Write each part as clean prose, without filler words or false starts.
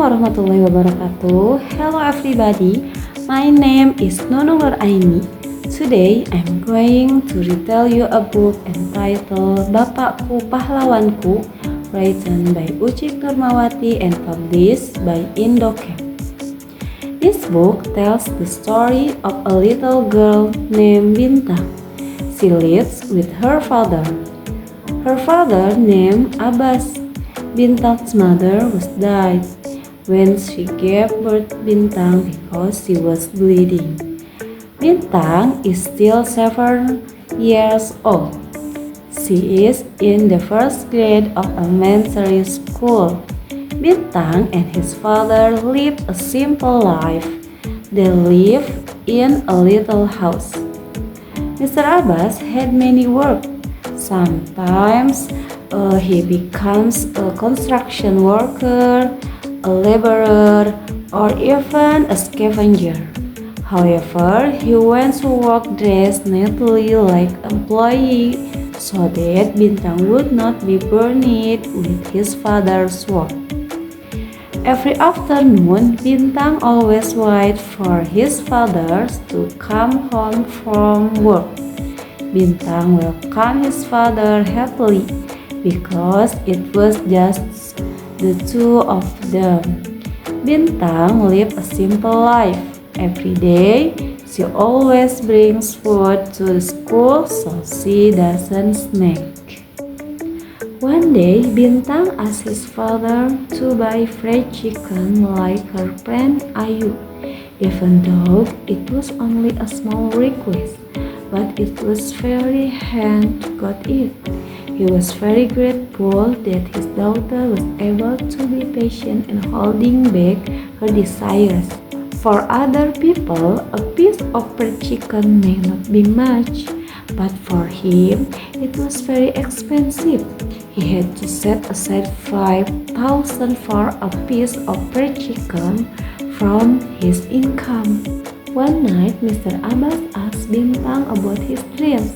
warahmatullahi wabarakatuh. Hello everybody, my name is Nunung Nur Aini. Today I'm going to retell you a book entitled Bapakku Pahlawanku, written by Ucik Nurmawati and published by Indocamp. This book tells the story of a little girl named Bintang. She lives with her father. Her father named Abbas. Bintang's mother was died when she gave birth Bintang because she was bleeding. Bintang is still 7 years old. She is in the first grade of elementary school. Bintang and his father lived a simple life. They lived in a little house. Mr. Abbas had many work. Sometimes he becomes a construction worker, a laborer, or even a scavenger. However, he went to work dressed neatly like an employee so that Bintang would not be burned with his father's work. Every afternoon, Bintang always waited for his father to come home from work. Bintang welcomed his father happily because it was just the two of them. Bintang lived a simple life. Every day, she always brings food to the school so she doesn't snack. One day, Bintang asked his father to buy fried chicken like her friend Ayu, even though it was only a small request, but it was very hand to got it. He was very grateful that his daughter was able to be patient in holding back her desires. For other people, a piece of fried chicken may not be much, but for him, it was very expensive. He had to set aside 5,000 for a piece of fried chicken from his income. One night, Mr. Abbas asked Bintang about his dreams.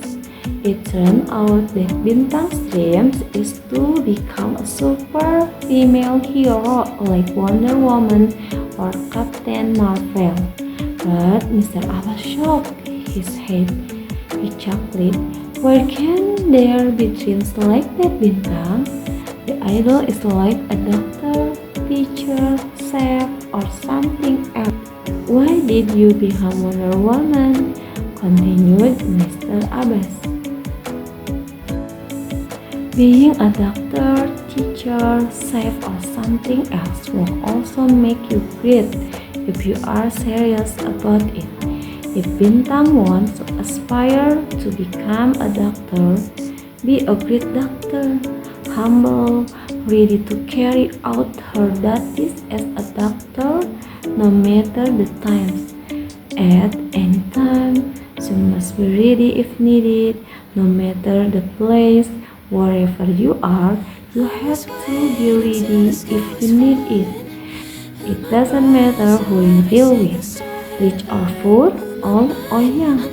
It turned out that Bintang's dreams is to become a super female hero like Wonder Woman or Captain Marvel. But Mr. Abbas shook his head. He chuckled. Where can there be dreams like that, Bintang? The idol is like a doctor, teacher, chef, or something else. Why did you become Wonder Woman? Continued Mr. Abbas. Being a doctor, teacher, chef, or something else will also make you great if you are serious about it. If Bintang wants to aspire to become a doctor, be a great doctor, humble, ready to carry out her duties as a doctor no matter the times. At any time, she must be ready if needed, no matter the place. Wherever you are, you have to be ready if you need it. It doesn't matter who you deal with, rich or poor, old or young.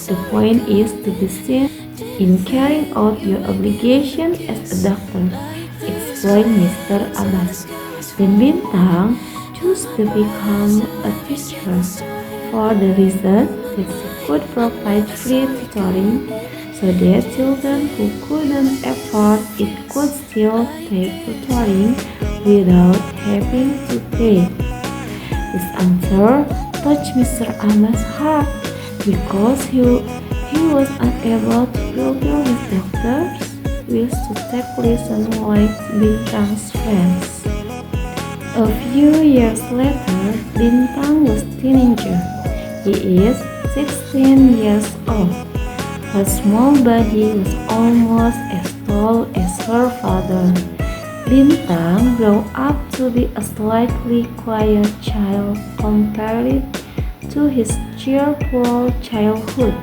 The point is to be seen in carrying out your obligation as a doctor, explained Mr. Abbas. Then Bintang chose to become a teacher for the reason that she could provide free tutoring so that children who couldn't afford it could still take tutoring without having to pay. This answer touched Mr. Abbas' heart because he was unable to fulfill his doctor's wish to take lessons like Bintang's friends. A few years later, Bintang was a teenager. He is 16 years old. Her small body was almost as tall as her father. Bintang grew up to be a slightly quiet child compared to his cheerful childhood,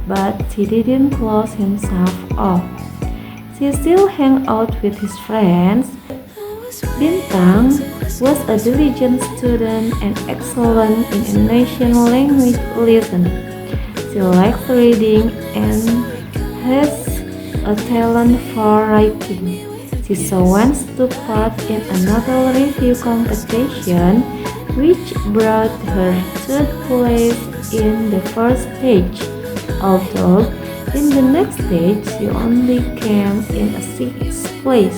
but he didn't close himself off. He still hung out with his friends. Bintang was a diligent student and excellent in Indonesian language listening. She likes reading and has a talent for writing. Sisa once took part in a novel review competition, which brought her third place in the first stage, although in the next stage she only came in a sixth place.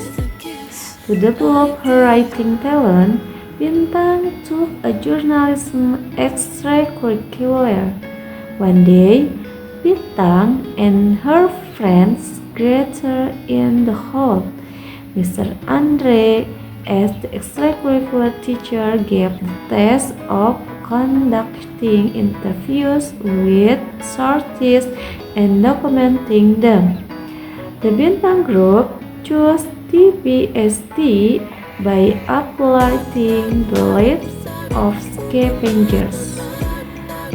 To develop her writing talent, Bintang took a journalism extracurricular. One day, Bintang and her friends gathered in the hall. Mr. Andre, as the extracurricular teacher, gave the task of conducting interviews with sources and documenting them. The Bintang group chose TPST by uploading the lives of scavengers.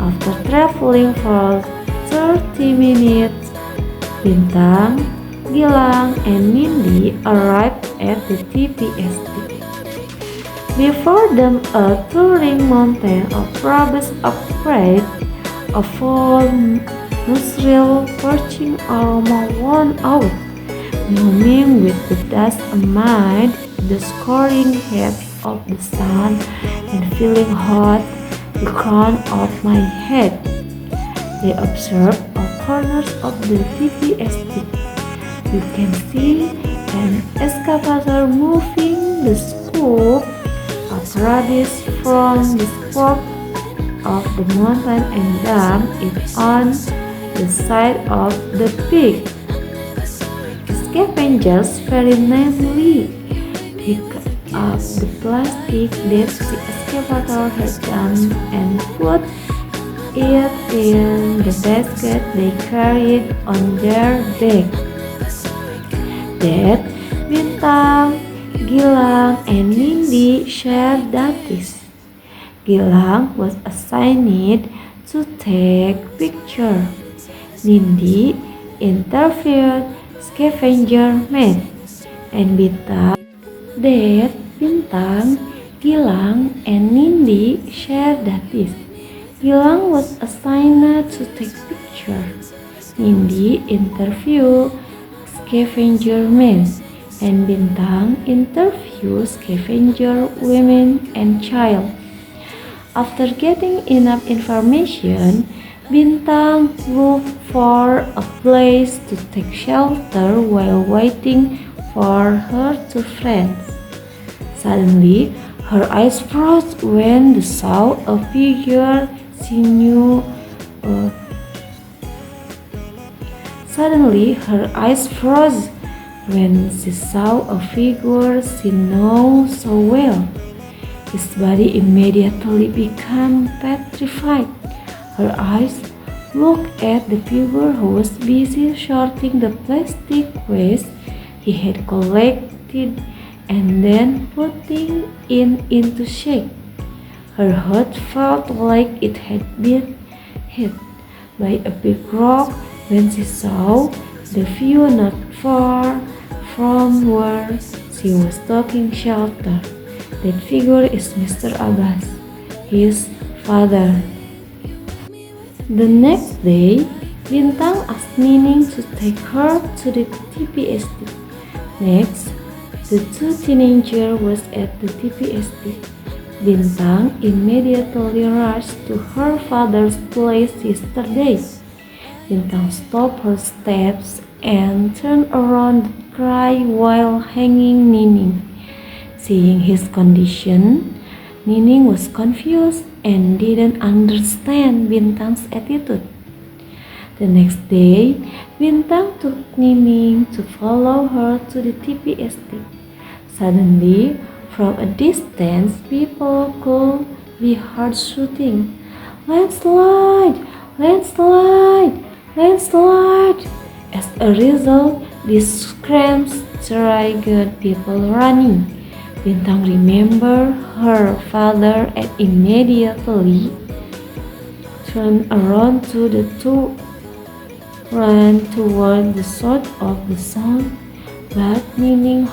After traveling for 30 minutes, Bintang, Gilang, and Nindi arrived at the TPST. Before them, a towering mountain of rubbish afraid a full nursery perching almost worn out, blooming with the dust amid the scorching heat of the sun and feeling hot the crown of my head. They observed all corners of the TPST. You can see an excavator moving the scoop of rubbish from the spot of the mountain and dump it on the side of the pig. The scavengers very namely picked up the plastic that the excavator had dumped and put it in the basket they carried on their back. That Bintang, Gilang, and Nindi shared duties. Gilang was assigned to take pictures. Nindi interviewed scavenger men, and Bintang, Gilang, and Nindi shared duties. Gilang was assigned to take pictures. Nindi interviewed scavenger men, and Bintang interviews scavenger women and child. After getting enough information, Bintang looked for a place to take shelter while waiting for her two friends. Suddenly, her eyes froze when she saw a figure she knew. Suddenly, her eyes froze when she saw a figure she knew so well. His body immediately became petrified. Her eyes looked at the figure who was busy sorting the plastic waste he had collected and then putting it into shape. Her heart felt like it had been hit by a big rock when she saw the view not far from where she was taking shelter. That figure is Mr. Abbas, his father. The next day, Bintang asked Nining to take her to the TPST. Next, the two teenagers were at the TPST. Bintang immediately rushed to her father's place yesterday. Bintang stopped her steps and turned around to cry while hanging Nining. Seeing his condition, Nining was confused and didn't understand Bintang's attitude. The next day, Bintang took Nining to follow her to the TPST. Suddenly, from a distance, people could be heard shouting, "Landslide! Landslide! Landslide!" As a result, these screams triggered people running. Bintang remembered her father and immediately turned around to the two ran toward the source of the sound, but Nining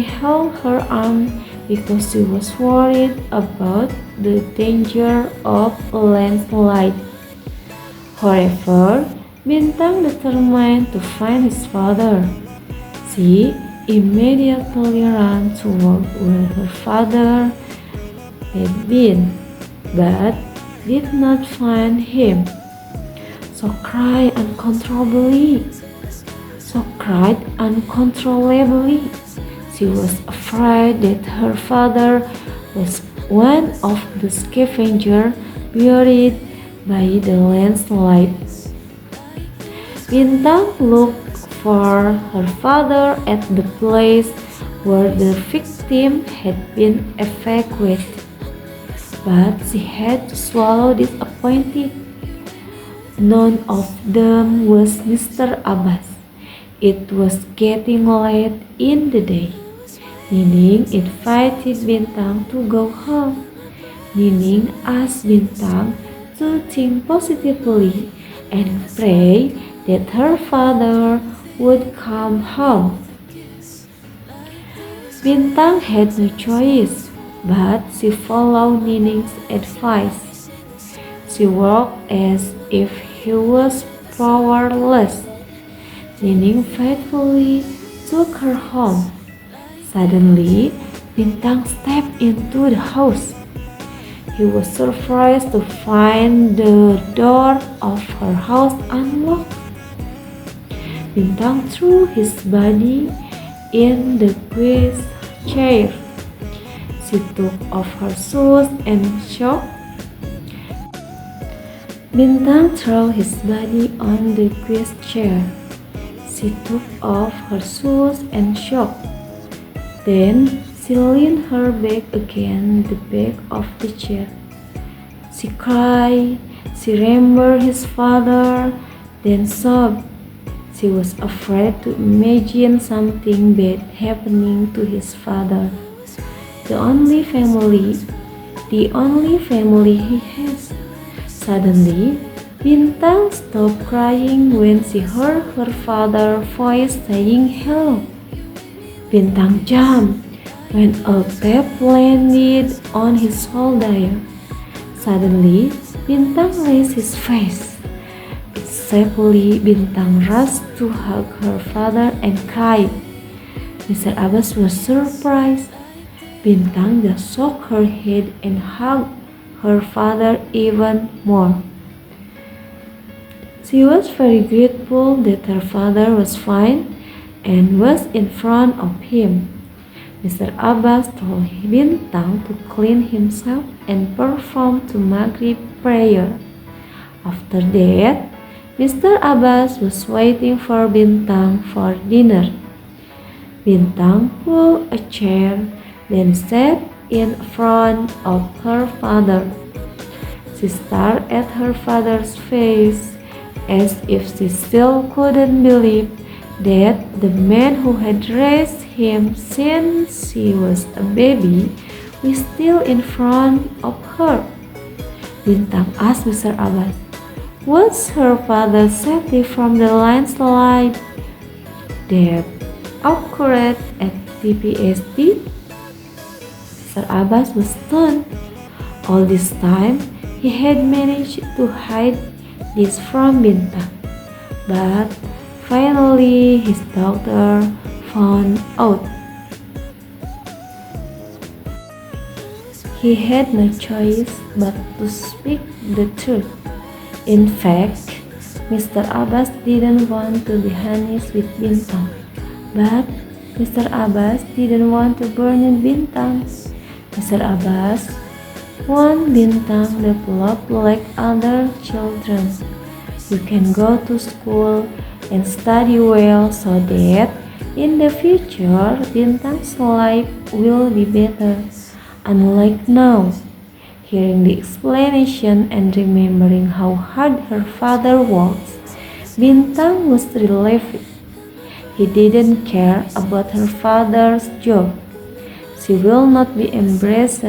held her arm because she was worried about the danger of a landslide. However, Bintang determined to find his father. She immediately ran toward where her father had been, but did not find him. So cried uncontrollably. She was afraid that her father was one of the scavengers buried by the landslide. Bintang looked for her father at the place where the victim had been evacuated, but she had to swallow disappointed. None of them was Mr. Abbas. It was getting late in the day. Nining invited Bintang to go home. Nining asked Bintang to think positively and pray that her father would come home. Bintang had no choice, but she followed Nining's advice. She walked as if he was powerless. Nining faithfully took her home. Suddenly, Bintang stepped into the house. He was surprised to find the door of her house unlocked. Bintang threw his body in the guest chair. She took off her shoes and shocked. Bintang threw his body on the guest chair. She took off her shoes and shocked. Then she leaned her back against the back of the chair. She cried. She remembered his father, then sobbed. She was afraid to imagine something bad happening to his father, the only family he has. Suddenly, Bintang stopped crying when she heard her father's voice saying hello. Bintang jumped when a tap landed on his shoulder. Suddenly, Bintang raised his face. Safely, Bintang rushed to hug her father and cried. Mr. Abbas was surprised. Bintang just shook her head and hugged her father even more. She was very grateful that her father was fine and was in front of him. Mr. Abbas told Bintang to clean himself and perform the Maghrib prayer. After that, Mr. Abbas was waiting for Bintang for dinner. Bintang pulled a chair, then sat in front of her father. She stared at her father's face as if she still couldn't believe that the man who had raised him since she was a baby was still in front of her. Bintang asked Mr. Abbas, was her father's safety from the landslide that occurred at TPSD? Mr. Abbas was stunned. All this time, he had managed to hide this from Bintang, but finally his doctor found out. He had no choice but to speak the truth. In fact, Mr. Abbas didn't want to be honest with Bintang, but Mr. Abbas didn't want to burden Bintang. Mr. Abbas wanted Bintang to develop like other children. You can go to school and study well so that in the future Bintang's life will be better, unlike now. Hearing the explanation and remembering how hard her father works, Bintang was relieved. He didn't care about her father's job. She will not be embarrassed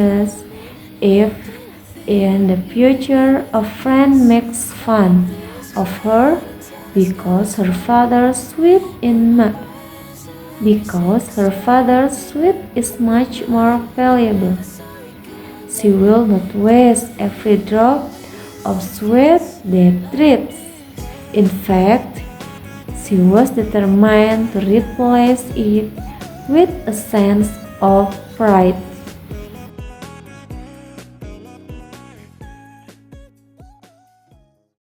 if in the future a friend makes fun of her because her father swept is much more valuable. She will not waste every drop of sweat that drips. In fact, She was determined to replace it with a sense of pride.